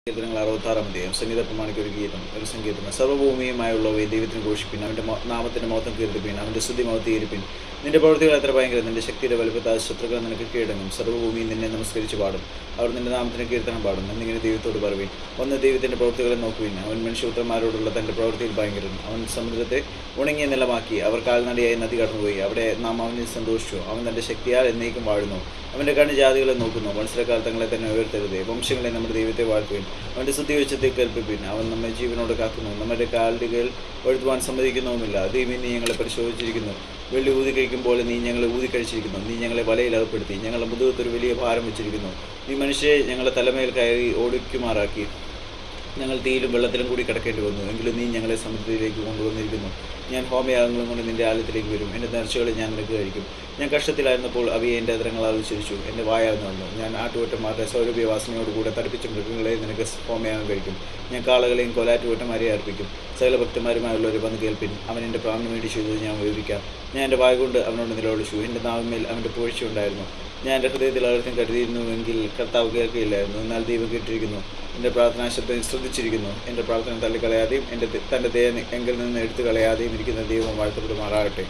കീർത്തനങ്ങൾ 66 അധ്യായം സംഗീത പ്രമാണിക്ക് ഒരു ഗീതം ഒരു സങ്കീർത്തനം സർവ്വഭൂമിയുമായുള്ളവയെ ദൈവത്തിന് ഘോഷിപ്പിൻ അവൻ്റെ നാമത്തിൻ്റെ മഹത്വം കീർത്തിപ്പിൻ അവൻ്റെ സ്തുതി മഹത്വീകരിപ്പിൻ നിന്റെ പ്രവൃത്തികൾ എത്ര ഭയങ്കരം നിന്റെ ശക്തിയുടെ വലുപ്പത്താൽ ശത്രുക്കൾ നിനക്ക് കീഴടങ്ങും സർവ്വഭൂമിയും നിന്നെ നമസ്കരിച്ച് പാടും അവർ നിന്റെ നാമത്തിന് കീർത്തനം പാടും എന്നിങ്ങനെ ദൈവത്തോട് പറയുവിൻ ഒന്ന് ദൈവത്തിൻ്റെ പ്രവൃത്തികളെ നോക്കുവിൻ അവൻ മനുഷ്യപുത്രന്മാരോടുള്ള തൻ്റെ പ്രവൃത്തിയിൽ ഭയങ്കരൻ അവൻ സമുദ്രത്തെ ഉണങ്ങിയ നിലമാക്കി അവർ കാൽനടയായി നദി കടന്നുപോയി അവിടെ നാം അവനിൽ സന്തോഷിച്ചു അവൻ തൻ്റെ ശക്തിയാൽ എന്നേക്കും വാഴുന്നു അവൻ്റെ കണ്ണ് ജാതികളെ നോക്കുന്നു മത്സരക്കാർ തങ്ങളെ തന്നെ ഉയർത്തരുതേ വംശങ്ങളെ നമ്മുടെ ദൈവത്തെ വാഴ്ത്തുവിൻ അവൻ്റെ സ്തുതി വെച്ചത്തെ കേൾപ്പിപ്പിൻ അവൻ നമ്മെ ജീവനോട് കാക്കുന്നു നമ്മുടെ കാലുകൾ വഴുതുവാൻ സമ്മതിക്കുന്നതുമില്ല ദൈവം നീ ഞങ്ങളെ പരിശോധിച്ചിരിക്കുന്നു വെള്ളി ഊതിക്കഴിക്കുമ്പോൾ നീ ഞങ്ങളെ ഊതിക്കഴിച്ചിരിക്കുന്നു നീ ഞങ്ങളെ വലയിൽ അകപ്പെടുത്തി ഞങ്ങളുടെ മുതുകത്തൊരു വലിയ ഭാരം വെച്ചിരിക്കുന്നു നീ മനുഷ്യരെ ഞങ്ങളുടെ തലമേൽ കയറി ഓടിക്കുമാറാക്കി ഞങ്ങൾ തീയിലും വെള്ളത്തിലും കൂടി കിടക്കേണ്ടി വന്നു എങ്കിലും നീ ഞങ്ങളെ സമുദ്രത്തിലേക്ക് കൊണ്ടുവന്നിരിക്കുന്നു ഞാൻ ഹോമയാഗങ്ങളും കൊണ്ട് നിൻ്റെ ആലയത്തിലേക്ക് വരും എൻ്റെ നേർച്ചകളെ ഞാൻ നിനക്ക് കഴിക്കും ഞാൻ കഷ്ടത്തിലായിരുന്നപ്പോൾ അവയെ എൻ്റെ അതിരങ്ങളാൽ ഉച്ചരിച്ചു എൻ്റെ വായാർന്നു വന്നു ഞാൻ ആട്ടുകൊറ്റന്മാരുടെ സൗരഭ്യവാസനയോടുകൂടെ തടിപ്പിച്ച മൃഗങ്ങളെ നിനക്ക് ഹോമയാഗം കഴിക്കും ഞാൻ കാളകളെയും കൊലാറ്റുകൊറ്റന്മാരെ അർപ്പിക്കും സകല ഭക്തന്മാരുമായുള്ളവരെ വന്ന് കേൾപ്പിൻ അവൻ എൻ്റെ പ്രാണന് വേണ്ടി ചെയ്തത് ഞാൻ വിവരിക്കാം ഞാൻ എൻ്റെ വായ കൊണ്ട് അവനോട് നിലവിളിച്ചു എൻ്റെ നാവിന്മേൽ അവൻ്റെ പുകഴ്ച ഉണ്ടായിരുന്നു ഞാൻ എൻ്റെ ഹൃദയത്തിൽ അകർത്തും കരുതിയിരുന്നുവെങ്കിൽ കർത്താവ് കേൾക്കുകയില്ലായിരുന്നു എന്നാൽ ദൈവം കേട്ടിരിക്കുന്നു എൻ്റെ പ്രാർത്ഥനാ ശബ്ദം ശ്രദ്ധിച്ചിരിക്കുന്നു എൻ്റെ പ്രാർത്ഥന തള്ളിക്കളയാതെയും തൻ്റെ ദയ എങ്കിൽ നിന്ന് എടുത്തു കളയാതെയും ഇരിക്കുന്ന ദൈവം വാഴ്ത്തപ്പെടുമാറാകട്ടെ.